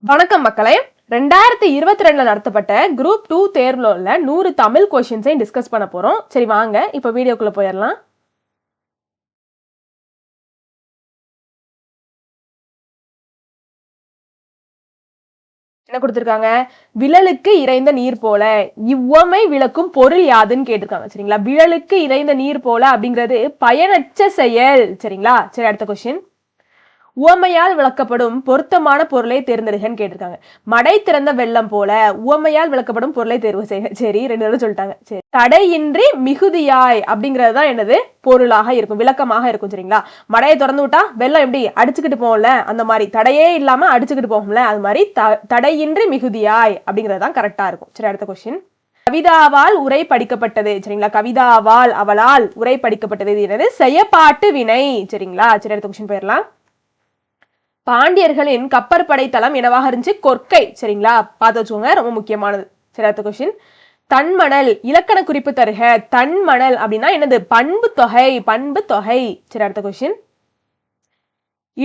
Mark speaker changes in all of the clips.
Speaker 1: வணக்கம் மக்களே. 2022 நடத்தப்பட்ட குரூப் 2 தேர்வுல உள்ள 100 தமிழ் கொஸ்டின்ஸை டிஸ்கஸ் பண்ண போறோம். சரி வாங்க இப்ப வீடியோக்குள்ள போயிடலாம். என்ன கொடுத்திருக்காங்க? விழலுக்கு இறைந்த நீர் போல இவ்வுவமை விளக்கும் பொருள் யாதுன்னு கேட்டிருக்காங்க. சரிங்களா? விழலுக்கு இறைந்த நீர் போல அப்படிங்கிறது பயனற்ற செயல். சரிங்களா? சரி, அடுத்த கொஸ்டின். உவமையால் விளக்கப்படும் பொருத்தமான பொருளை தேர்ந்தெடுகன்னு கேட்டிருக்காங்க. மடை திறந்த வெள்ளம் போல உவமையால் விளக்கப்படும் பொருளை தேர்வு செய்ய. சரி, 2 தடவை சொல்லிட்டாங்க. சரி, தடையின்றி மிகுதியாய் அப்படிங்கறதுதான் என்னது பொருளாக இருக்கும், விளக்கமாக இருக்கும். சரிங்களா? மடையை திறந்து விட்டா வெள்ளம் எப்படி அடிச்சுக்கிட்டு போகும்ல, அந்த மாதிரி தடையே இல்லாம அடிச்சுக்கிட்டு போகும்ல, அது மாதிரி தடையின்றி மிகுதியாய் அப்படிங்கறதுதான் கரெக்டா இருக்கும். சரி, அடுத்த கொஸ்டின். கவிதாவால் உரை படிக்கப்பட்டது. சரிங்களா? கவிதாவால் அவளால் உரை படிக்கப்பட்டது என்னது செயப்பாட்டு வினை. சரிங்களா? சரி, அடுத்த கொஸ்டின் போயிடலாம். பாண்டியர்களின் கப்பற்படை தளம் என்னவாக இருந்துச்சு? கொற்கை. சரிங்களா? பார்த்து வச்சுக்கோங்க, ரொம்ப முக்கியமானது. சரி, அடுத்த கொஸ்டின். தன்மணல் இலக்கண குறிப்பு தருக. தன்மணல் அப்படின்னா என்னது? பண்பு தொகை. பண்பு தொகை. சரி, அடுத்த கொஸ்டின்.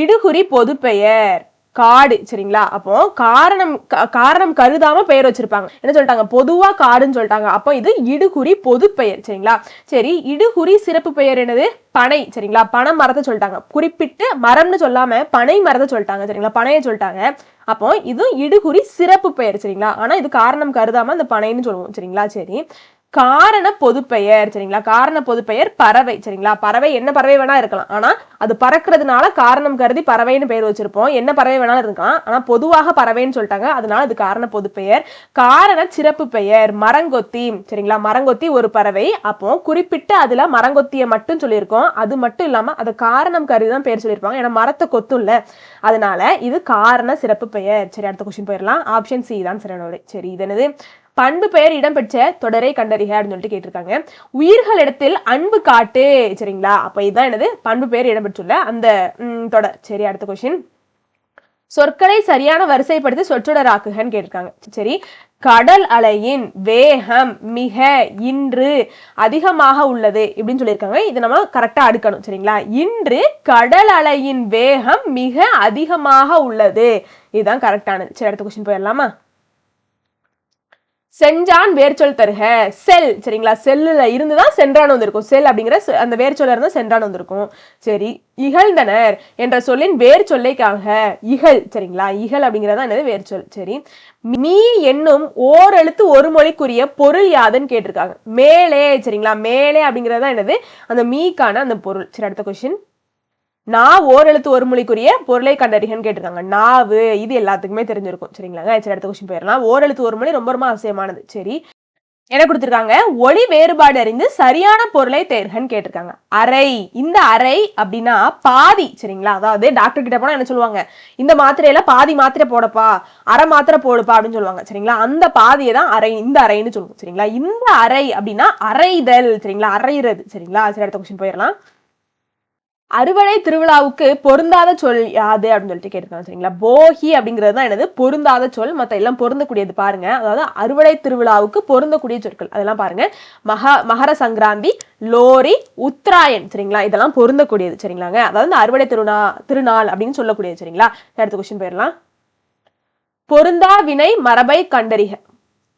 Speaker 1: இடுகுறி பொது பெயர் காடு. சரிங்களா? அப்போ காரணம் கருதாம பெயர் வச்சிருப்பாங்க. என்ன சொல்லிட்டாங்க? பொதுவா காடுன்னு சொல்லிட்டாங்க. அப்போ இது இடுகுறி பொது பெயர். சரிங்களா? சரி, இடுகுறி சிறப்பு பெயர் என்னது? பனை. சரிங்களா? பனை மரத்தை சொல்லிட்டாங்க, குறிப்பிட்டு மரம்னு சொல்லாம பனை மரத்தை சொல்லிட்டாங்க. சரிங்களா? பனையை சொல்லிட்டாங்க. அப்போ இது இடுகுறி சிறப்பு பெயர். சரிங்களா? ஆனா இது காரணம் கருதாம அந்த பனைன்னு சொல்லுவோம். சரிங்களா? சரி, காரண பொதுப்பெயர். சரிங்களா? காரண பொதுப்பெயர் பறவை. சரிங்களா? பறவை என்ன பறவை வேணா இருக்கலாம், ஆனா அது பறக்கிறதுனால காரணம் கருதி பறவைன்னு பெயர் வச்சிருப்போம். என்ன பறவை வேணாலும் இருக்கலாம், ஆனா பொதுவாக பறவைன்னு சொல்லிட்டாங்க, அதனால அது காரண பொதுப்பெயர். காரண சிறப்பு பெயர் மரங்கொத்தி. சரிங்களா? மரங்கொத்தி ஒரு பறவை. அப்போ குறிப்பிட்டு அதுல மரங்கொத்தியை மட்டும் சொல்லியிருக்கோம். அது மட்டும் இல்லாம அது காரணம் கருதி தான் பெயர் சொல்லியிருப்பாங்க, ஏன்னா மரத்தை கொத்தும் இல்ல, அதனால இது காரண சிறப்பு பெயர். சரி, அடுத்த கொஸ்டின் போயிடலாம். ஆப்ஷன் சி தான் சரியான. சரி, இது என்னது? பண்பு பெயர் இடம்பெற்ற தொடரை கண்டறிக அப்படின்னு சொல்லிட்டு கேட்டிருக்காங்க. உயிர்களிடத்தில் அன்பு காட்டு. சரிங்களா? அப்ப இதுதான் என்னது? பண்பு பெயர் இடம்பெற்றுள்ள அந்த தொடர். சரி, அடுத்த கொஸ்டின். சொற்களை சரியான வரிசைப்படுத்தி சொற்றொடராக்குகன்னு கேட்டிருக்காங்க. சரி, கடல் அலையின் வேகம் மிக இன்று அதிகமாக உள்ளது இப்படின்னு சொல்லியிருக்காங்க. இது நம்ம கரெக்டா அடுக்கணும். சரிங்களா? இன்று கடல் அலையின் வேகம் மிக அதிகமாக உள்ளது, இதுதான் கரெக்டானது. சரி, அடுத்த கொஸ்டின் போயிடலாமா? செஞ்சான் வேர்ச்சொல் தருக. செல். சரிங்களா? செல்லுல இருந்துதான் சென்றான் வந்திருக்கும். செல் அப்படிங்கிற அந்த வேர்ச்சொல்ல இருந்தா சென்றான் வந்திருக்கும். சரி, இகழ்ந்தனர் என்ற சொல்லின் வேர் சொல்லை காண்க. இகழ். சரிங்களா? இகழ் அப்படிங்கிறதா என்னது? வேர்ச்சொல். சரி, மீ என்னும் ஓர் எழுத்து ஒரு மொழிக்குரிய பொருள் யாதுன்னு கேட்டிருக்காங்க. மேலே. சரிங்களா? மேலே அப்படிங்கிறதா என்னது? அந்த மீக்கான அந்த பொருள். சரி, அடுத்த கொஸ்டின். நான் ஓர் எழுத்து ஒரு மொழிக்குரிய பொருளை கண்டறிகன்னு கேட்டிருக்காங்க. நாவு, இது எல்லாத்துக்குமே தெரிஞ்சிருக்கும். சரிங்களாங்க? சரி, அடுத்த கொஸ்டின் போயிடலாம். ஓர் எழுத்து ஒரு மொழி ரொம்ப ரொம்ப அவசியமானது. சரி, என்ன கொடுத்திருக்காங்க? ஒளி வேறுபாடு அறிந்து சரியான பொருளை தேர்கன்னு கேட்டிருக்காங்க. அரை. இந்த அரை அப்படின்னா பாதி. சரிங்களா? அதாவது டாக்டர் கிட்ட போனா என்ன சொல்லுவாங்க? இந்த மாத்திரையில பாதி மாத்திரை போடப்பா, அரை மாத்திரை போடுப்பா அப்படின்னு சொல்லுவாங்க. சரிங்களா? அந்த பாதியை தான் அரை, இந்த அரைன்னு சொல்லுவோம். சரிங்களா? இந்த அரை அப்படின்னா அரைதல். சரிங்களா? அரைகிறது. சரிங்களா? சரி, அடுத்த கொஸ்டின் போயிடலாம். அறுவடை திருவிழாவுக்கு பொருந்தாத சொல் யாது அப்படின்னு சொல்லிட்டு கேட்டிருக்காங்க. சரிங்களா? போகி அப்படிங்கிறது தான் என்னது? பொருந்தாத சொல். மற்ற எல்லாம் பொருந்தக்கூடியது. பாருங்க, அதாவது அறுவடை திருவிழாவுக்கு பொருந்தக்கூடிய சொற்கள் அதெல்லாம் பாருங்க. மகர சங்கராந்தி, லோரி, உத்தராயன். சரிங்களா? இதெல்லாம் பொருந்தக்கூடியது. சரிங்களாங்க? அதாவது அறுவடை திருநாள் அப்படின்னு சொல்லக்கூடியது. சரிங்களா? அடுத்த கொஸ்டின் போயிடலாம். பொருந்தா வினை மரபை கண்டறிக.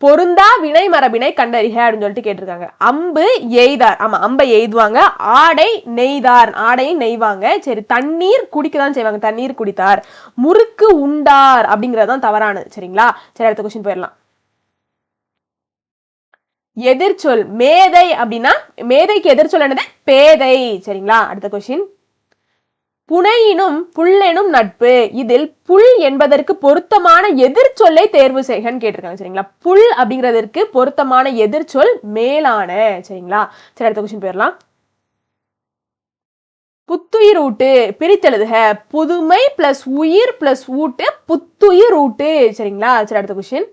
Speaker 1: பொருந்தா வினை மரபினை கண்டறிக அப்படின்னு சொல்லிட்டு கேட்டிருக்காங்க. அம்பு எய்தார். ஆமா, அம்பை எய்துவாங்க. ஆடை நெய்தார், ஆடை நெய்வாங்க. சரி, தண்ணீர் குடிக்கதான் செய்வாங்க, தண்ணீர் குடித்தார். முறுக்கு உண்டார் அப்படிங்கறதுதான் தவறானது. சரிங்களா? சரி, அடுத்த கொஸ்டின் போயிடலாம். எதிர்ச்சொல் மேதை அப்படின்னா மேதைக்கு எதிர்ச்சொல் என்னது? பேதை. சரிங்களா? அடுத்த கொஸ்டின். புனையினும் புல்லெனும் நட்பு, இதில் புல் என்பதற்கு பொருத்தமான எதிர்ச்சொல்லை தேர்வு செய்கன்னு கேட்டிருக்காங்க. சரிங்களா? புல் அப்படிங்கிறதற்கு பொருத்தமான எதிர்ச்சொல் மேலான. சரிங்களா? சரி, அடுத்த கொஸ்டின் போயிடலாம். புத்துயிர் ஊட்டு பிரித்தெழுதுக. புதுமை பிளஸ் உயிர் பிளஸ் ஊட்டு புத்துயிர் ஊட்டு. சரிங்களா? சரி, அடுத்த கொஸ்டின்.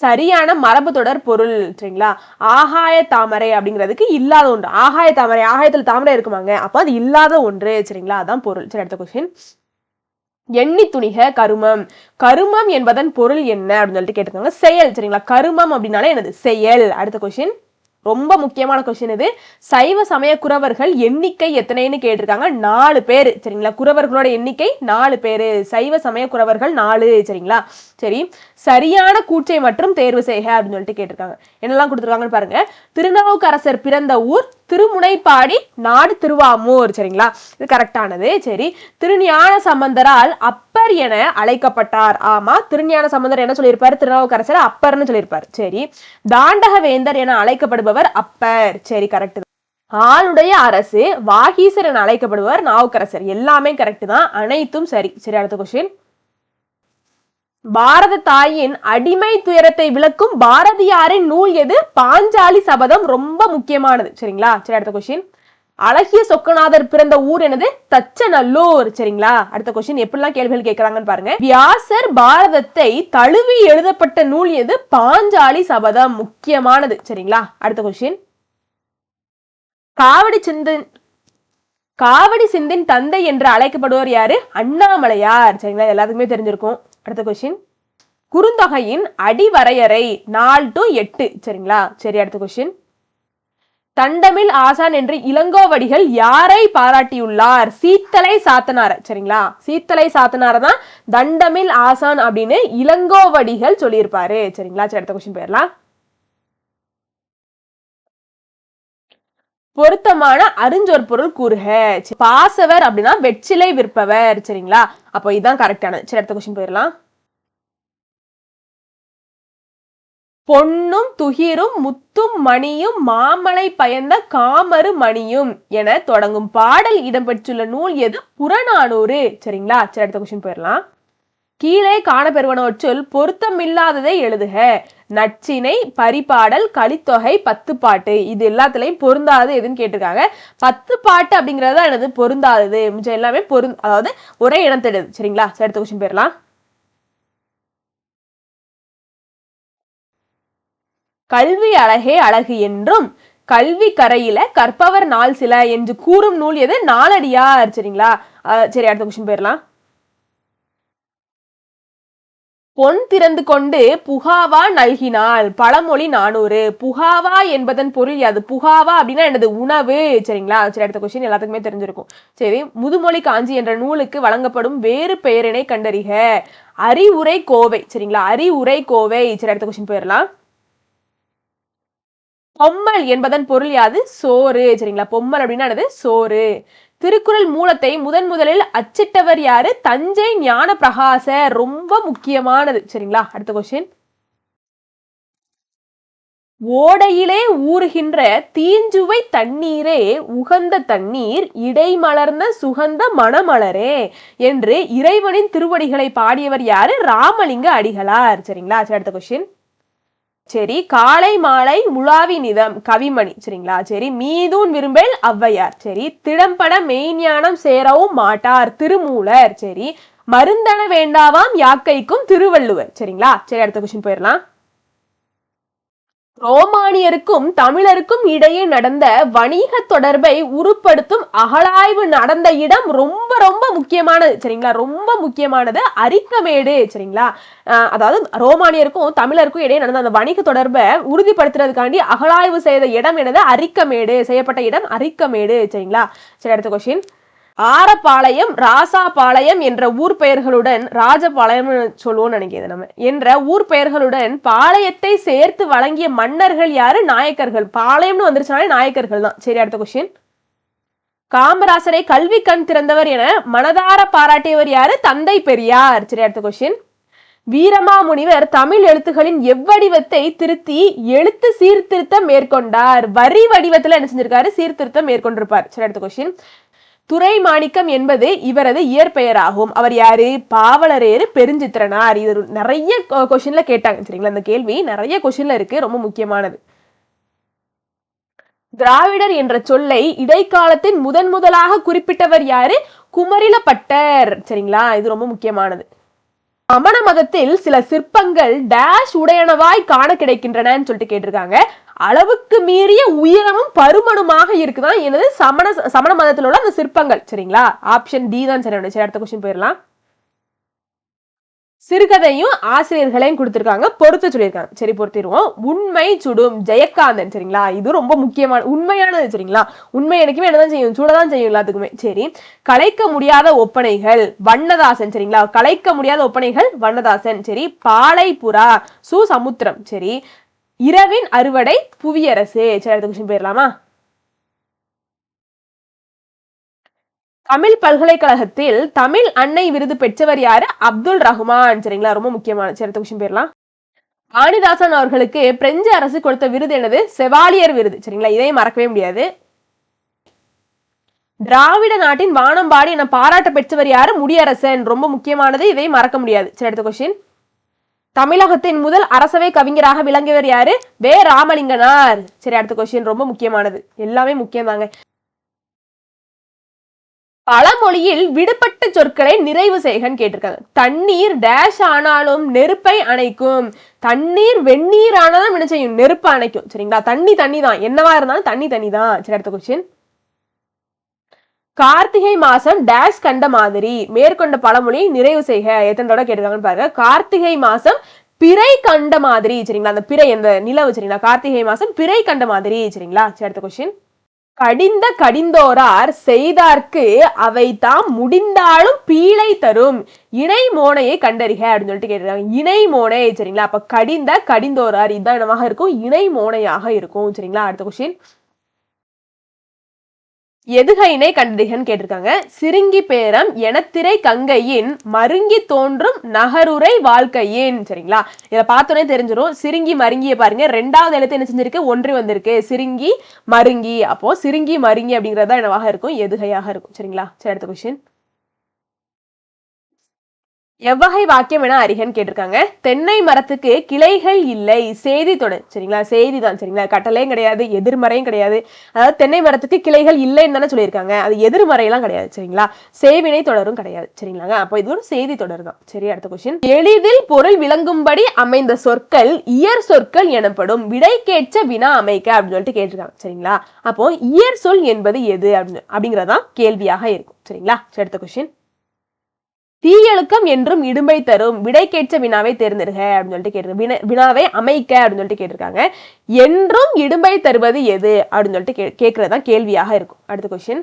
Speaker 1: சரியான மரபு தொடர் பொருள். சரிங்களா? ஆகாய தாமரை அப்படிங்கிறதுக்கு இல்லாத ஒன்று. ஆகாய தாமரை, ஆகாயத்துல தாமரை இருக்குமாங்க, அப்ப அது இல்லாத ஒன்று. சரிங்களா? அதான் பொருள். சரி, அடுத்த கொஸ்டின். எண்ணி துணிக கருமம். கருமம் என்பதன் பொருள் என்ன அப்படின்னு சொல்லிட்டு கேட்டிருக்காங்க. செயல். சரிங்களா? கருமம் அப்படின்னாலே என்னது? செயல். அடுத்த கொஸ்டின். ரொம்ப முக்கியமான கொஸ்டின் இது. சைவ சமய குறவர்கள் எண்ணிக்கை எத்தனைன்னு கேட்டிருக்காங்க. 4 பேர் சரிங்களா. குறவர்களோட எண்ணிக்கை 4 பேரு. சைவ சமய குறவர்கள் 4 சரிங்களா. சரி, சரியான கூற்றை மற்றும் தேர்வு செய்க அப்படின்னு சொல்லிட்டு கேட்டிருக்காங்க. என்னெல்லாம் கொடுத்துருக்காங்கன்னு பாருங்க. திருநாவுக்கரசர் பிறந்த ஊர் திருமுனைப்பாடி, நாடு திருவாமூர் சரிங்களா. இது கரெக்டானது. சரி, திருஞான சம்பந்தரால் அப்பர் என அழைக்கப்பட்டார். ஆமா, திருஞான சம்பந்தர் என்ன சொல்லியிருப்பாரு? திருநாவுக்கரசர் அப்பர்னு சொல்லியிருப்பாரு. சரி, தாண்டக வேந்தர் என அழைக்கப்படுபவர் அப்பர். சரி, கரெக்ட். ஆளுடைய அரசு வாகீசர் என அழைக்கப்படுபவர் நாவுக்கரசர். எல்லாமே கரெக்ட் தான், அனைத்தும் சரி. சரி, அடுத்த கொஸ்டின். பாரத தாயின் அடிமை துயரத்தை விளக்கும் பாரதியாரின் நூல் எது? பாஞ்சாலி சபதம். ரொம்ப முக்கியமானது சரிங்களா. சரி, அடுத்த கொஸ்டின். அழகிய சொக்கநாதர் பிறந்த ஊர் என்னது? தச்சநல்லூர் சரிங்களா. அடுத்த கொஸ்டின். எப்படிலாம் கேள்விகள் கேட்கறாங்கன்னு பாருங்க. வியாசர் பாரதத்தை தழுவி எழுதப்பட்ட நூல் எது? பாஞ்சாலி சபதம். முக்கியமானது சரிங்களா. அடுத்த கொஸ்டின். காவடி சிந்தின் தந்தை என்று அழைக்கப்படுவோர் யாரு? அண்ணாமலையார் சரிங்களா. எல்லாத்துக்குமே தெரிஞ்சிருக்கும். அடுத்த கொஸ்டின். குறுந்தொகையின் அடிவரையறை 4 to 8 சரிங்களா. சரி, அடுத்த கொஸ்டின். தண்டமில் ஆசான் என்று இளங்கோவடிகள் யாரை பாராட்டியுள்ளார்? சீத்தலை சாத்தனார சரிங்களா. சீத்தலை சாத்தனார தான் தண்டமில் ஆசான் அப்படின்னு இளங்கோவடிகள் சொல்லியிருப்பாரு சரிங்களா. சரி, அடுத்த கொஸ்டின் போயிடலாம். பொருத்தமான அருஞ்சொற்பொருள் கூறுக. பாசவர் அப்படின்னா வெற்றிலை விற்பவர் சரிங்களா. அப்போ இதுதான் கரெக்டானது. சரி, அடுத்த கொஸ்டின் போயிடலாம். பொன்னும் துகிரும் முத்தும் மணியும் மாமலை பயந்த காமரு மணியும் என தொடங்கும் பாடல் இடம்பெற்றுள்ள நூல் எது? புறநானூறு சரிங்களா. சரி, அடுத்த கொஸ்டின் போயிடலாம். கீழே காணப்பெறுவனவற்றுள் பொருத்தமில்லாததை எழுதுக. நச்சினை, பரிபாடல், கலித்தொகை, 10 பாட்டு. இது எல்லாத்துலயும் பொருந்தாதது எதுன்னு கேட்டிருக்காங்க. 10 பாட்டு அப்படிங்கறது என்னது? பொருந்தாதது. மிச்சம் எல்லாமே அதாவது ஒரே இடம் தெரியுது சரிங்களா. சரி, அடுத்த கொஸ்டின் போயிடலாம். கல்வி அழகே அழகு என்றும் கல்வி கரையில கற்பவர் நாள் சில என்று கூறும் நூல் எது? நாலடியார் சரிங்களா. சரி, அடுத்த கொஸ்டின் போயிடலாம். பொன் திறந்து கொண்டு புகாவா நல்கினாள். பழமொழி 400. புகாவா என்பதன் பொருள் யாது? புகாவா அப்படின்னா என்னது? உணவு சரிங்களா. சரி, அடுத்த கொஸ்டின் எல்லாத்துக்குமே தெரிஞ்சிருக்கும். சரி, முதுமொழி காஞ்சி என்ற நூலுக்கு வழங்கப்படும் வேறு பெயரினை கண்டறிக. அறிவுரை கோவை சரிங்களா. அறிவுரை கோவை. சரி, அடுத்த கொஸ்டின் போயிடலாம். பொம்மல் என்பதன் பொருள் யாது? சோறு சரிங்களா. பொம்மல் அப்படின்னா என்னது? சோறு. திருக்குறள் மூலத்தை முதலில் அச்சிட்டவர் யாரு? தஞ்சை ஞான பிரகாசர். ரொம்ப முக்கியமானது சரிங்களா. அடுத்த கொஸ்டின். ஓடையிலே ஊறுகின்ற தீஞ்சுவை தண்ணீரே உகந்த தண்ணீர் இடைமலர்ந்த சுகந்த மணமலரே என்று இறைவனின் திருவடிகளை பாடியவர் யாரு? ராமலிங்க அடிகளார் சரிங்களா. சரி, அடுத்த கொஸ்டின். சரி, காலை மாலை முழாவி நிதம் கவிமணி சரிங்களா. சரி, மீதூன் விரும்பல் ஔவையார். சரி, திடம்பட மெய்ஞானம் சேரவும் மாட்டார் திருமூலர். சரி, மருந்தன வேண்டாவாம் யாக்கைக்கும் திருவள்ளுவர் சரிங்களா. சரி, அடுத்த கொஸ்டின் போயிடலாம். ரோமானியருக்கும் தமிழருக்கும் இடையே நடந்த வணிக தொடர்பை உருப்படுத்தும் அகழாய்வு நடந்த இடம் ரொம்ப ரொம்ப முக்கியமானது சரிங்களா. ரொம்ப முக்கியமானது அரிக்கமேடு சரிங்களா. அதாவது ரோமானியருக்கும் தமிழருக்கும் இடையே நடந்த அந்த வணிக தொடர்பை உறுதிப்படுத்துறதுக்காண்டி அகழாய்வு செய்த இடம் என்னது? அரிக்கமேடு. செய்யப்பட்ட இடம் அரிக்கமேடு சரிங்களா. சரி, அடுத்த கொஸ்டின். ஆரப்பாளையம், ராசாபாளையம் என்ற ஊர் பெயர்களுடன் ராஜபாளையம் சொல்லுவோம் நினைக்கிறது நம்ம என்ற ஊர் பெயர்களுடன் பாளையத்தை சேர்த்து வழங்கிய மன்னர்கள் யாரு? நாயக்கர்கள். பாளையம்னு வந்துருச்சுனாலே நாயக்கர்கள் தான். சரி, அடுத்த கொஸ்டின். காமராசரை கல்வி கண் திறந்தவர் என மனதார பாராட்டியவர் யாரு? தந்தை பெரியார். சரி, அடுத்த கொஸ்டின். வீரமாமுனிவர் தமிழ் எழுத்துகளின் எவ்வடிவத்தை திருத்தி எழுத்து சீர்திருத்தம் மேற்கொண்டார். வரி வடிவத்துல என்ன செஞ்சிருக்காரு? சீர்திருத்தம் மேற்கொண்டிருப்பார். சரி, அடுத்த கொஸ்டின். துரை மாணிக்கம் என்பது இவரது இயற்பெயராகும். அவர் யாரு? பாவலரேறு பெருஞ்சித்திரனார். இது நிறைய கொஸ்டின்ல கேட்டாங்க சரிங்களா. இந்த கேள்வி நிறைய கொஸ்டின்ல இருக்கு, ரொம்ப முக்கியமானது. திராவிடர் என்ற சொல்லை இடைக்காலத்தின் முதலாக குறிப்பிட்டவர் யாரு? குமரிலப்பட்டர் சரிங்களா. இது ரொம்ப முக்கியமானது. சமண மதத்தில் சில சிற்பங்கள் டேஷ் உடையனவாய் காண கிடைக்கின்றனன்னு சொல்லிட்டு கேட்டிருக்காங்க. அளவுக்கு மீறிய உயரமும் பருமனுமாக இருக்குதான் என்னது? சமண மதத்தில் உள்ள அந்த சிற்பங்கள் சரிங்களா. ஆப்ஷன் டி தான் சரி. அடுத்த கொஸ்டின் போயிடலாம். சிறுகதையும் ஆசிரியர்களையும் கொடுத்திருக்காங்க, பொறுத்து சொல்லியிருக்காங்க. சரி, பொறுத்திடுவோம். உண்மை சுடும், ஜெயகாந்தன். சரிங்களா, இது ரொம்ப முக்கியமான உண்மையானது. சரிங்களா, உண்மை எனக்குமே என்னதான் செய்யும், சூடதான் செய்யும் எல்லாத்துக்குமே. சரி, கலைக்க முடியாத ஒப்பனைகள், வண்ணதாசன். சரிங்களா, கலைக்க முடியாத ஒப்பனைகள் வண்ணதாசன். சரி, பாலை புறா, சு சமுத்திரம். சரி, இரவின் அறுவடை, புவியரசு. சரி, அடுத்த கொஸ்டின் போயிடலாமா? தமிழ் பல்கலைக்கழகத்தில் தமிழ் அன்னை விருது பெற்றவர் யாரு? அப்துல் ரஹ்மான். சரிங்களா, ரொம்ப முக்கியமான. சரி, அடுத்த கொஸ்டின் போயிடலாம். வாணிதாசன் அவர்களுக்கு பிரெஞ்சு அரசு கொடுத்த விருது என்னது? செவாலியர் விருது. சரிங்களா, இதையும் மறக்கவே முடியாது. திராவிட நாட்டின் வானம்பாடி என பாராட்ட பெற்றவர் யாரு? முடியரசன். ரொம்ப முக்கியமானது, இதையும் மறக்க முடியாது. சரி, அடுத்த கொஸ்டின். தமிழகத்தின் முதல் அரசவை கவிஞராக விளங்கியவர் யாரு? வே ராமலிங்கனார். சரி, அடுத்த கொஸ்டின் ரொம்ப முக்கியமானது, எல்லாமே முக்கியம் தாங்க. பழமொழியில் விடுபட்ட சொற்களை நிறைவு செய்கன்னு கேட்டிருக்காங்க. தண்ணீர் டேஷ் ஆனாலும் நெருப்பை அணைக்கும். தண்ணீர் வெந்நீர் ஆனாலும் என்ன செய்யும்? நெருப்பு அணைக்கும். சரிங்களா, தண்ணி தண்ணி தான், என்னவா இருந்தாலும் தண்ணி தண்ணி தான். சரி, அடுத்த கொஸ்டின். கார்த்திகை மாசம் டேஷ் கண்ட மாதிரி. மேற்கொண்ட பழமொழி நிறைவு செய்க. எத்தனை தடவை கேட்டிருக்காங்கன்னு பாருங்க. கார்த்திகை மாசம் பிறை கண்ட மாதிரி. சரிங்களா, அந்த பிறை அந்த நிலவு. சரிங்களா, கார்த்திகை மாசம் பிறை கண்ட மாதிரி. சரிங்களா, சரி, அடுத்த கொஸ்டின். கடிந்த கடிந்தோரார் செய்தார்க்கு அவை தாம் முடிந்தாலும் பீழை தரும் இணை மோனையை கண்டறிக அப்படின்னு சொல்லிட்டு கேட்டிருக்காங்க. இணை மோனை. சரிங்களா, அப்ப கடிந்த கடிந்தோரார் இதுதான் என்னவாக இருக்கும்? இணை மோனையாக இருக்கும். சரிங்களா, அடுத்த கொஸ்டின். எதுகையினை கண்டறிகன்னு கேட்டிருக்காங்க. சிறுங்கி பேரம் எனத்திரை கங்கையின் மருங்கி தோன்றும் நகருரை வாழ்க்கையின். சரிங்களா, இதை பார்த்தோன்னே தெரிஞ்சிடும். சிறுங்கி மருங்கிய பாருங்க, ரெண்டாவது எழுத்து என்ன செஞ்சிருக்கு? ஒன்றி வந்திருக்கு. சிறுங்கி மருங்கி. அப்போ சிறுங்கி மருங்கி அப்படிங்கறதா என்னவாக இருக்கும்? எதுகையாக இருக்கும். சரிங்களா, சரி, அடுத்த கொஸ்டின். எவ்வகை வாக்கியம் என அறிகன்னு கேட்டிருக்காங்க. தென்னை மரத்துக்கு கிளைகள் இல்லை, செய்தி தொடர். சரிங்களா, செய்தி தான். சரிங்களா, கட்டளையும் கிடையாது, எதிர்மறையும் கிடையாது. அதாவது தென்னை மரத்துக்கு கிளைகள் இல்லைன்னு தானே சொல்லியிருக்காங்க, அது எதிர்மறையெல்லாம் கிடையாது. சரிங்களா, செய்வினை தொடரும் கிடையாது. சரிங்களாங்க, அப்போ இது ஒரு செய்தி தொடர் தான். சரி, அடுத்த கொஸ்டின். எளிதில் பொருள் விளங்கும்படி அமைந்த சொற்கள் இயற் சொற்கள் எனப்படும். விடைக்கேற்ற வினா அமைக்க அப்படின்னு சொல்லிட்டு கேட்டிருக்காங்க. சரிங்களா, அப்போ இயற் சொல் என்பது எது அப்படிங்கறதான் கேள்வியாக இருக்கும். சரிங்களா, சரி, அடுத்த கொஸ்டின். தீயழுக்கம் என்றும் இடும்பை தரும். விடைக்கேற்ற வினாவை தேர்ந்தெடுக அப்படின்னு சொல்லிட்டு கேட்டிருக்காங்க. வினாவை அமைக்க அப்படின்னு சொல்லிட்டு கேட்டிருக்காங்க. என்றும் இடும்பை தருவது எது அப்படின்னு சொல்லிட்டு கேட்கறதுதான் கேள்வியாக இருக்கும். அடுத்த கொஸ்டின்.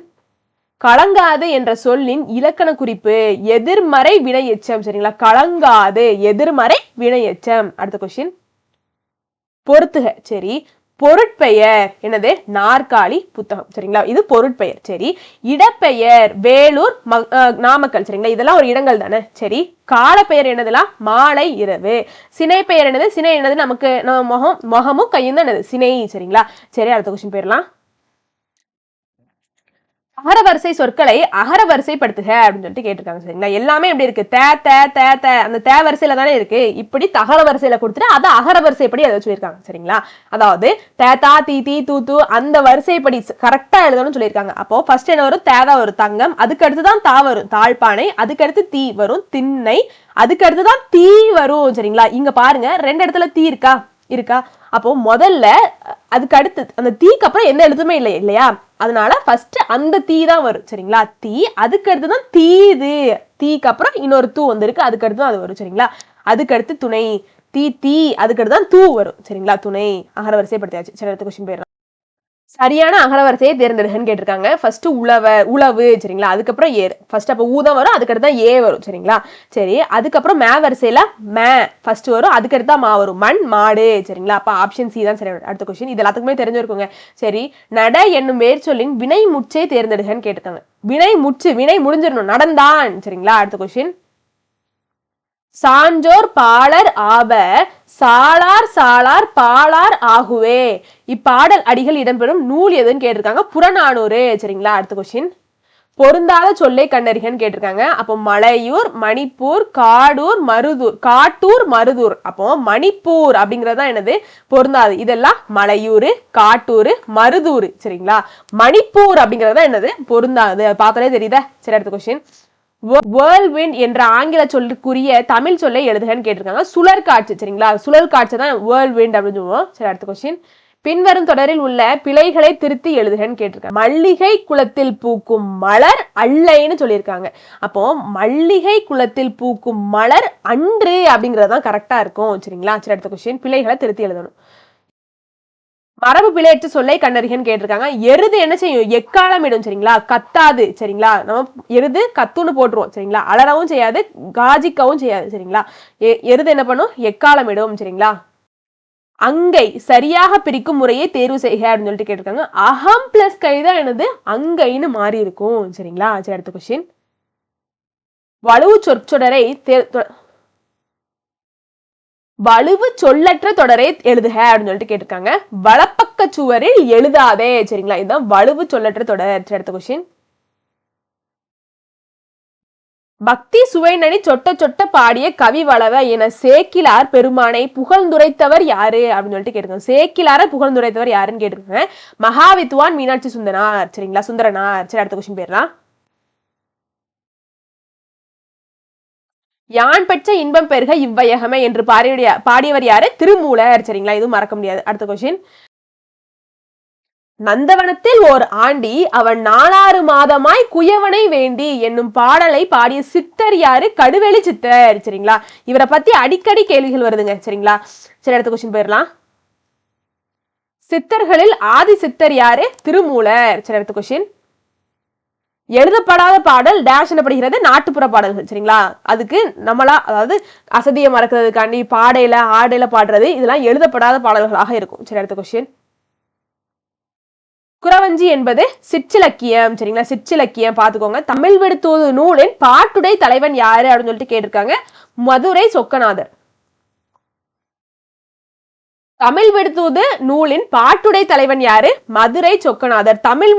Speaker 1: கலங்காது என்ற சொல்லின் இலக்கண குறிப்பு எதிர்மறை வினை எச்சம். சரிங்களா, கலங்காது எதிர்மறை வினை எச்சம். அடுத்த கொஸ்டின். பொறுத்துக. சரி, பொருட்பெயர் என்னது? நாற்காலி, புத்தகம். சரிங்களா, இது பொருட்பெயர். சரி, இடப்பெயர் வேலூர், நாமக்கல். சரிங்களா, இதெல்லாம் ஒரு இடங்கள் தானே. சரி, கால பெயர் என்னதுலாம்? மாலை, இரவு. சினை பெயர் என்னது? சினை என்னது? நமக்கு நம்ம முகமும் கையும் தான் என்னது? சினை. சரிங்களா, சரி, அடுத்த கொஸ்டின் போயிடலாம். அகரவரிசை சொற்களை அகரவரிசைப்படுத்துக அப்படின்னு சொல்லிட்டு கேட்டிருக்காங்க. சரிங்களா, எல்லாமே எப்படி இருக்கு? தே தே தே தே அந்த தே வரிசையில தானே இருக்கு. இப்படி தகர வரிசையில கொடுத்துட்டு அதை அகரவரிசைப்படி அதை சொல்லியிருக்காங்க. சரிங்களா, அதாவது தேதா தீ தீ தூ தூ அந்த வரிசைப்படி கரெக்டா எழுதணும்னு சொல்லியிருக்காங்க. அப்போ ஃபர்ஸ்ட் என்ன வரும்? தேதா வரும், தங்கம். அதுக்கு அடுத்துதான் தா வரும், தாழ்பானை. அதுக்கு அடுத்து தீ வரும், திண்ணை. அதுக்கு அடுத்துதான் தீ வரும். சரிங்களா, இங்க பாருங்க, ரெண்டு இடத்துல தீ இருக்கா? இருக்கா? அப்போ முதல்ல அதுக்கு அடுத்து அந்த தீக்கு அப்புறம் எந்த எழுத்துமே இல்லை இல்லையா, அதனால ஃபர்ஸ்ட் அந்த தீ தான் வரும். சரிங்களா, தீ. அதுக்கு அடுத்துதான் தீது. தீக்கு அப்புறம் இன்னொரு தூ வந்திருக்கு, அதுக்கு அடுத்து அது வரும். சரிங்களா, அதுக்கு அடுத்து துணை. தீ தீ அதுக்கு அடுத்து தான் தூ வரும். சரிங்களா, துணை. அகரவரிசைப்படுத்தியாச்சு. சரி, அடுத்த கொஸ்டின் போயிடலாம். சரியான அகரவரிசையை தேர்ந்தெடுகன்னு கேட்டிருக்காங்க. ஃபர்ஸ்ட் உழவு. சரிங்களா, அதுக்கப்புறம் ஏர். ஃபர்ஸ்ட் அப்போ ஊதான் வரும், அதுக்கடுத்து தான் ஏ வரும். சரிங்களா, சரி, அதுக்கப்புறம் மே வரிசையில மே ஃபர்ஸ்ட் வரும், அதுக்கடுத்து தான் மா வரும். மண், மாடு. சரிங்களா, அப்ப ஆப்ஷன் சி தான் சரி. அடுத்த கொஸ்டின், இது எல்லாத்துக்குமே தெரிஞ்சிருக்குங்க. சரி, நட என்னும் வேர் சொல்லின் வினை முச்சை தேர்ந்தெடுகன்னு கேட்டிருக்காங்க. வினை முச்சு, வினை முடிஞ்சிடணும், நடந்தான். சரிங்களா, அடுத்த கொஸ்டின். சான்றோர் பாலர் ஆவ சாளார் சாளார் பாலார் ஆகுவே. இப்பாடல் அடிகள் இடம்பெறும் நூல் எதுன்னு கேட்டிருக்காங்க. புறநானூறு. சரிங்களா, அடுத்த கொஸ்டின். பொருந்தாத சொல்லை கண்டறிகன்னு கேட்டிருக்காங்க. அப்போ மலையூர், மணிப்பூர், காட்டூர், மருதூர். அப்போ மணிப்பூர் அப்படிங்கறதா என்னது? பொருந்தாது. இதெல்லாம் மலையூர், காட்டூர், மருதூர். சரிங்களா, மணிப்பூர் அப்படிங்கறதா என்னது? பொருந்தாது. பார்த்தாலே தெரியுதா? சரி, அடுத்த கொஸ்டின். வேர்ல்விண்ட் என்ற ஆங்கில சொல்லுக்குரிய தமிழ் சொல்லை எழுதுகன்னு கேட்டிருக்காங்க. சுழல் காற்று. சரிங்களா, சுழல் காற்று தான் வேர்ல்விண்ட் அப்படின்னு சொல்லுவோம். சரி, அடுத்த கொஸ்டின். பின்வரும் தொடரில் உள்ள பிழைகளை திருத்தி எழுதுகன்னு கேட்டிருக்காங்க. மல்லிகை குளத்தில் பூக்கும் மலர் அல்லைன்னு சொல்லியிருக்காங்க. அப்போ மல்லிகை குளத்தில் பூக்கும் மலர் அன்று அப்படிங்கறதுதான் கரெக்டா இருக்கும். சரிங்களா? சரி, அடுத்த கொஸ்டின், பிழைகளை திருத்தி எழுதணும். மரபு பிழையற்ற சொல்லை கண்டறிகன்னு கேட்டிருக்காங்க. எருது என்ன செய்யும்? எக்காலம் இடும். சரிங்களா? கத்தாது. சரிங்களா? நம்ம எருது கத்துன்னு போட்டுருவோம். சரிங்களா? அலறவும் செய்யாது, காஜிக்கவும் செய்யாது. சரிங்களா? எருது என்ன பண்ணும்? எக்காலம் இடும். சரிங்களா? அங்கை சரியாக பிரிக்கும் முறையை தேர்வு செய்க அப்படின்னு சொல்லிட்டு கேட்டிருக்காங்க. அகம் பிளஸ் கைதான் என்னது? அங்கைன்னு மாறி இருக்கும். சரிங்களா? சரி, அடுத்த கொஸ்டின், வலுவு சொற்றொடரை வலுவு சொல்லற்ற தொடரை எழுதுக அப்படின்னு சொல்லிட்டு கேட்டிருக்காங்க. வலப்பக்க சுவரில் எழுதாதே. சரிங்களா? இதுதான் வலுவு சொல்லற்ற தொடர். அடுத்த கொஸ்டின், பக்தி சுவைநனி சொட்ட சொட்ட பாடிய கவி வளவ என சேக்கிலார் பெருமானை புகழ்ந்துரைத்தவர் யாரு அப்படின்னு சொல்லிட்டு கேட்டிருக்காங்க. சேக்கிலார புகழ்ந்துரைத்தவர் யாருன்னு கேட்டிருக்காங்க. மகாவித்வான் மீனாட்சி சுந்தரனார். சரிங்களா? சுந்தரனார். சரி, அடுத்த கொஸ்டின் போயிடலாம். யான் பெற்ற இன்பம் பெருக இவ்வையகமே என்று பாடியவர் யாரு? திருமூலர். சரிங்களா? இதுவும் மறக்க முடியாது. அடுத்த கொஸ்டின், நந்தவனத்தில் ஓர் ஆண்டி அவன் 4 மாதமாய் குயவனை வேண்டி என்னும் பாடலை பாடிய சித்தர் யாரு? கடுவெளி சித்தர். சரிங்களா? இவரை பத்தி அடிக்கடி கேள்விகள் வருதுங்க. சரிங்களா? சரி, அடுத்த கொஸ்டின் போயிடலாம். சித்தர்களில் ஆதி சித்தர் யாரு? திருமூலர். சரி, அடுத்த கொஸ்டின், எழுதப்படாத பாடல் டேஷ் எனப்படுகிறது? நாட்டுப்புற பாடல்கள். சரிங்களா? அதுக்கு நம்மளா, அதாவது அசதியை மறக்கிறதுக்காண்டி பாடையில ஆடையில பாடுறது, இதெல்லாம் எழுதப்படாத பாடல்களாக இருக்கும். சரி, அடுத்த கொஸ்டின், குறவஞ்சி என்பது சிற்றிலக்கியம். சரிங்களா? சிற்றிலக்கியம் பாத்துக்கோங்க. தமிழ் விடுத்தூது நூலின் பாட்டுடை தலைவன் யாரு அப்படின்னு சொல்லிட்டு கேட்டிருக்காங்க. மதுரை சொக்கநாதர். தமிழ் விடுதூது நூலின் பாட்டுடை தலைவன் யாரு? மதுரை சொக்கநாதர். தமிழ்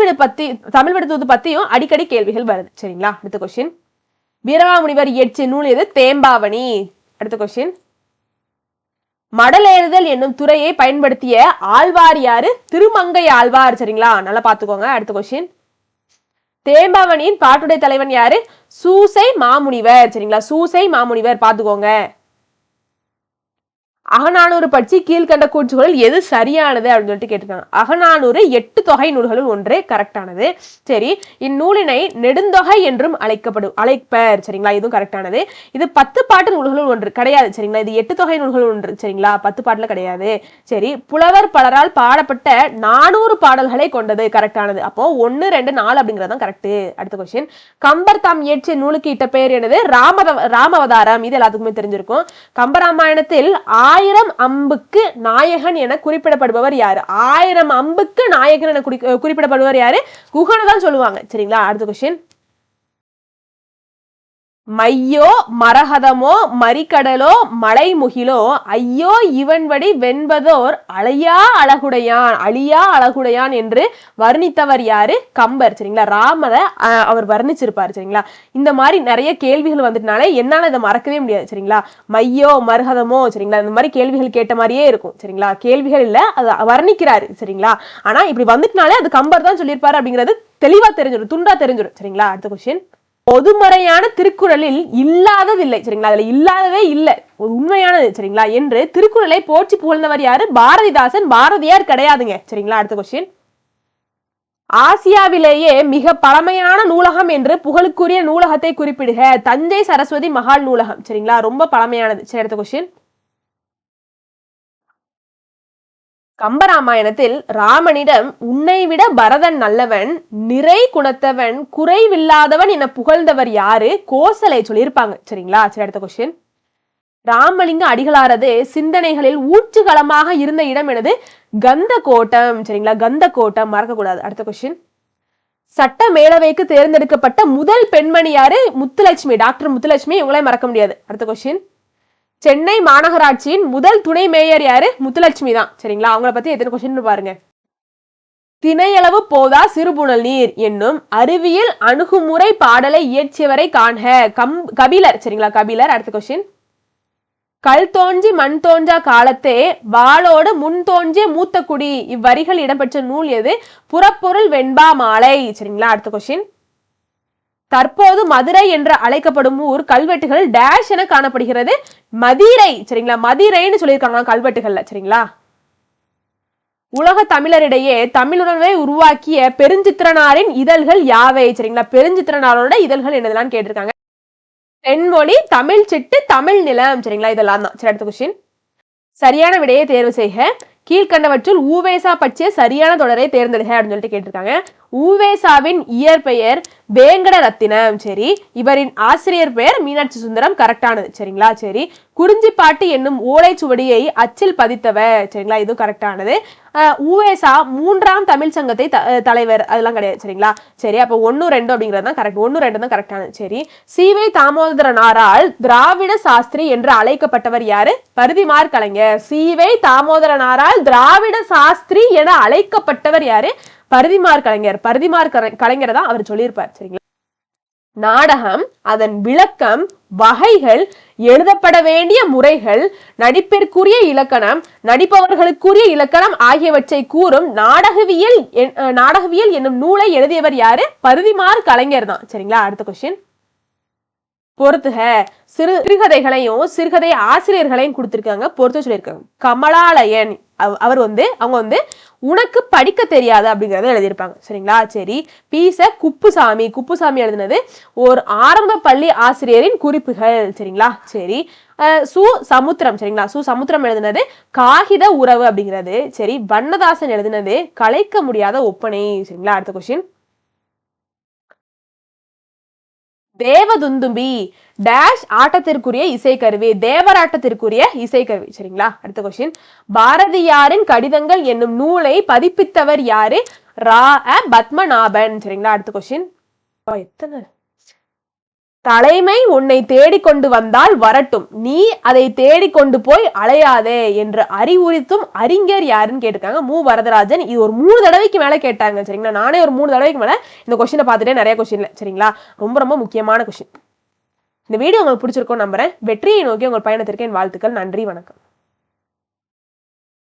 Speaker 1: விடுதூது பத்தியும் அடிக்கடி கேள்விகள் வருது. சரிங்களா? அடுத்த கொஸ்டின், வீரமாமுனிவர் இயற்றிய நூல் எது? தேம்பாவணி. அடுத்த கொஸ்டின், மடலேறுதல் என்னும் துறையை பயன்படுத்திய ஆழ்வார் யாரு? திருமங்கை ஆழ்வார். சரிங்களா? நல்லா பாத்துக்கோங்க. அடுத்த கொஸ்டின், தேம்பாவணியின் பாட்டுடை தலைவன் யாரு? சூசை மாமுனிவர். சரிங்களா? சூசை மாமுனிவர் பாத்துக்கோங்க. அகநானூறு பற்றி கீழ்கண்ட கூற்றுகளில் எது சரியானது அப்படின்னு சொல்லிட்டு கேட்டிருக்காங்க. அகநானூறு 8 தொகை நூல்களுள் ஒன்று கரெக்டானது. சரி, இந்நூலினை நெடுந்தொகை என்றும் அழைப்பர். சரிங்களா? இதுவும் கரெக்டானது. இது 10 பாட்டு நூல்களுள் ஒன்று கிடையாது. சரிங்களா? இது 8 தொகை நூல்கள் ஒன்று. சரிங்களா? 10 பாட்டுல கிடையாது. சரி, புலவர் பலரால் பாடப்பட்ட 400 பாடல்களை கொண்டது. கரெக்டானது. அப்போ 1, 2, 4 அப்படிங்கறதான் கரெக்ட். அடுத்த கொஸ்டின், கம்பர் தாம் இயற்றிய நூலுக்கு இட்ட பெயர் என்னது? ராமவதாரம். இது எல்லாத்துக்குமே தெரிஞ்சிருக்கும். கம்பராமாயணத்தில் 1000 அம்புக்கு நாயகன் என குறிப்பிடப்படுபவர் யாரு? 1000 அம்புக்கு நாயகன் என குறிப்பிடப்படுபவர் யாரு? குகனை தான் சொல்லுவாங்க. சரிங்களா? அடுத்த கொஸ்டின், மையோ மரகதமோ மறிக்கடலோ மலைமுகிலோ ஐயோ இவன்வடி வெண்பதோர் அழியா அழகுடையான் என்று வர்ணித்தவர் யாரு? கம்பர். சரிங்களா? ராமரை அவர் வர்ணிச்சிருப்பாரு. சரிங்களா? இந்த மாதிரி நிறைய கேள்விகள் வந்துட்டனால என்னால இதை மறக்கவே முடியாது. சரிங்களா? மையோ மரகதமோ. சரிங்களா? இந்த மாதிரி கேள்விகள் கேட்ட மாதிரியே இருக்கும். சரிங்களா? கேள்விகள் இல்ல, அது வர்ணிக்கிறாரு. சரிங்களா? ஆனா இப்படி வந்துட்டனாலே அது கம்பர் தான் சொல்லியிருப்பாரு அப்படிங்கிறது தெளிவா தெரிஞ்சிடும், துண்டா தெரிஞ்சிடும். சரிங்களா? அடுத்த கொஸ்டின், பொதுமறையான திருக்குறளில் இல்லாததில்லை. சரிங்களா? அதுல இல்லாததே இல்லை, உண்மையானது. சரிங்களா? என்று திருக்குறளை போற்றி புகழ்ந்தவர் யாரு? பாரதிதாசன். பாரதியார் கிடையாதுங்க. சரிங்களா? அடுத்த கொஸ்டின், ஆசியாவிலேயே மிக பழமையான நூலகம் என்று புகழுக்குரிய நூலகத்தை குறிப்பிடுக. தஞ்சை சரஸ்வதி மகால் நூலகம். சரிங்களா? ரொம்ப பழமையானது. சரி, அடுத்த கொஸ்டின், கம்பராமாயணத்தில் ராமனிடம் உன்னை விட பரதன் நல்லவன், நிறை குணத்தவன், குறைவில்லாதவன் என புகழ்ந்தவர் யாரு? கோசலை சொல்லியிருப்பாங்க. சரிங்களா? சரி, அடுத்த கொஸ்டின், ராமலிங்க அடிகளாரது சிந்தனைகளில் ஊற்றுகளமாக இருந்த இடம் எனது? கந்த கோட்டம். சரிங்களா? கந்த கோட்டம் மறக்கக்கூடாது. அடுத்த கொஸ்டின், சட்ட மேலவைக்கு தேர்ந்தெடுக்கப்பட்ட முதல் பெண்மணி யாரு? முத்துலட்சுமி. டாக்டர் முத்துலட்சுமி. இவங்களே மறக்க முடியாது. அடுத்த கொஸ்டின், சென்னை மாநகராட்சியின் முதல் துணை மேயர் யாரு? முத்துலட்சுமி தான். சரிங்களா? அவங்கள பத்தி எத்தனை கொஸ்டின் பாருங்க. திணையளவு போதா சிறுபுணல் நீர் என்னும் அறிவியல் அணுகுமுறை பாடலை இயற்றியவரை காண்க. கபிலர். சரிங்களா? கபிலர். அடுத்த கொஸ்டின், கல் தோன்றி மண் தோன்றா காலத்தே வாளோடு முன் தோன்றிய மூத்த குடி இவ்வரிகள் இடம்பெற்ற நூல் எது? புறப்பொருள் வெண்பா மாலை. சரிங்களா? அடுத்த கொஸ்டின், தற்போது மதுரை என்று அழைக்கப்படும் ஊர் கல்வெட்டுகள் டேஷ் என காணப்படுகிறது? மதிரை. சரிங்களா? மதிரைன்னு சொல்லியிருக்காங்க கல்வெட்டுகள்ல. சரிங்களா? உலக தமிழரிடையே தமிழுணர்வை உருவாக்கிய பெருஞ்சித்திரனாரின் இதழ்கள் யாவை? சரிங்களா, பெருஞ்சித்திரனாரோட இதழ்கள் என்னதெல்லாம் கேட்டிருக்காங்க. தென்மொழி, தமிழ் சிட்டு, தமிழ் நிலம். சரிங்களா, இதெல்லாம் தான். சரி, அடுத்த கொஸ்டின். சரியான விடையை தேர்வு செய்க. கீழ்கண்டவற்றுள் ஊவேசா பற்றிய சரியான தொடரை தேர்ந்தெடுக அப்படின்னு சொல்லிட்டு கேட்டிருக்காங்க. ஊவேசாவின் இயற்பெயர் வேங்கட ரத்தினம். சரி, இவரின் ஆசிரியர் பெயர் மீனாட்சி சுந்தரம். கரெக்டானது. சரிங்களா, சரி. குறிஞ்சிப்பாட்டு என்னும் ஓலைச்சுவடியை அச்சில் பதித்தவர். சரிங்களா, இதுவும் கரெக்டானது. ஊவேசா 3ஆம் தமிழ் சங்கத்தை தலைவர். அதெல்லாம் கிடையாது. சரிங்களா, சரி. அப்போ 1, 2 அப்படிங்கிறது தான் கரெக்ட். 1, 2 தான் கரெக்டானது. சரி. சீவை தாமோதரனாரால் திராவிட சாஸ்திரி என்று அழைக்கப்பட்டவர் யாரு? பரிதிமாற் கலைஞர். சீவை தாமோதரனாரால் திராவிட சாஸ்திரி என அழைக்கப்பட்டவர் யாரு? பரிதிமாற் கலைஞர். பரிதிமாற் கலைஞரை தான் அவர் சொல்லியிருப்பார். சரிங்களா. நாடகம், அதன் விளக்கம், வகைகள், எழுதப்பட வேண்டிய முறைகள், நடிப்பிற்குரிய இலக்கணம், நடிப்பவர்களுக்குரிய இலக்கணம் ஆகியவற்றை கூறும் நாடகவியல் என்னும் நூலை எழுதியவர் யாரு? பரிதிமாற் கலைஞர் தான். சரிங்களா, அடுத்த கொஸ்டின். பொறுத்துக. சிறுகதைகளையும் சிறுகதை ஆசிரியர்களையும் கொடுத்திருக்காங்க. பொறுத்து சொல்லியிருக்காங்க. கமலாலயன் அவங்க உனக்கு படிக்க தெரியாது அப்படிங்கறத எழுதியிருப்பாங்க. சரிங்களா, சரி. பீச குப்புசாமி எழுதினது ஒரு ஆரம்ப பள்ளி ஆசிரியரின் குறிப்புகள். சரிங்களா, சரி. சு சமுத்திரம். சரிங்களா, சு சமுத்திரம் எழுதினது காகித உறவு அப்படிங்கிறது. சரி. வண்ணதாசன் எழுதினது கலைக்க முடியாத ஒப்பனை. சரிங்களா, அடுத்த கொஸ்டின். தேவதுந்தும்பி டேஷ் ஆட்டத்திற்குரிய இசைக்கருவி. தேவராட்டத்திற்குரிய இசைக்கருவி. சரிங்களா, அடுத்த கொஸ்டின். பாரதியாரின் கடிதங்கள் என்னும் நூலை பதிப்பித்தவர் யாரு? பத்மநாபன். சரிங்களா, அடுத்த கொஸ்டின். எத்தனை தலைமை உன்னை தேடிக்கொண்டு வந்தால் வரட்டும், நீ அதை தேடிக்கொண்டு போய் அலையாதே என்று அறிவுறுத்தும் அறிஞர் யாருன்னு கேட்டிருக்காங்க. மு வரதராஜன். இது ஒரு 3 தடவைக்கு மேல கேட்டாங்க. சரிங்களா, நானே ஒரு 3 தடவைக்கு மேல இந்த கொஸ்டினை பார்த்துட்டே நிறைய கொஸ்டின்ல. சரிங்களா, ரொம்ப ரொம்ப முக்கியமான கொஸ்டின். இந்த வீடியோ உங்களுக்கு பிடிச்சிருக்கும் நம்புறேன். வெற்றியை நோக்கி உங்கள் பயணத்திற்கு என் வாழ்த்துக்கள். நன்றி, வணக்கம்.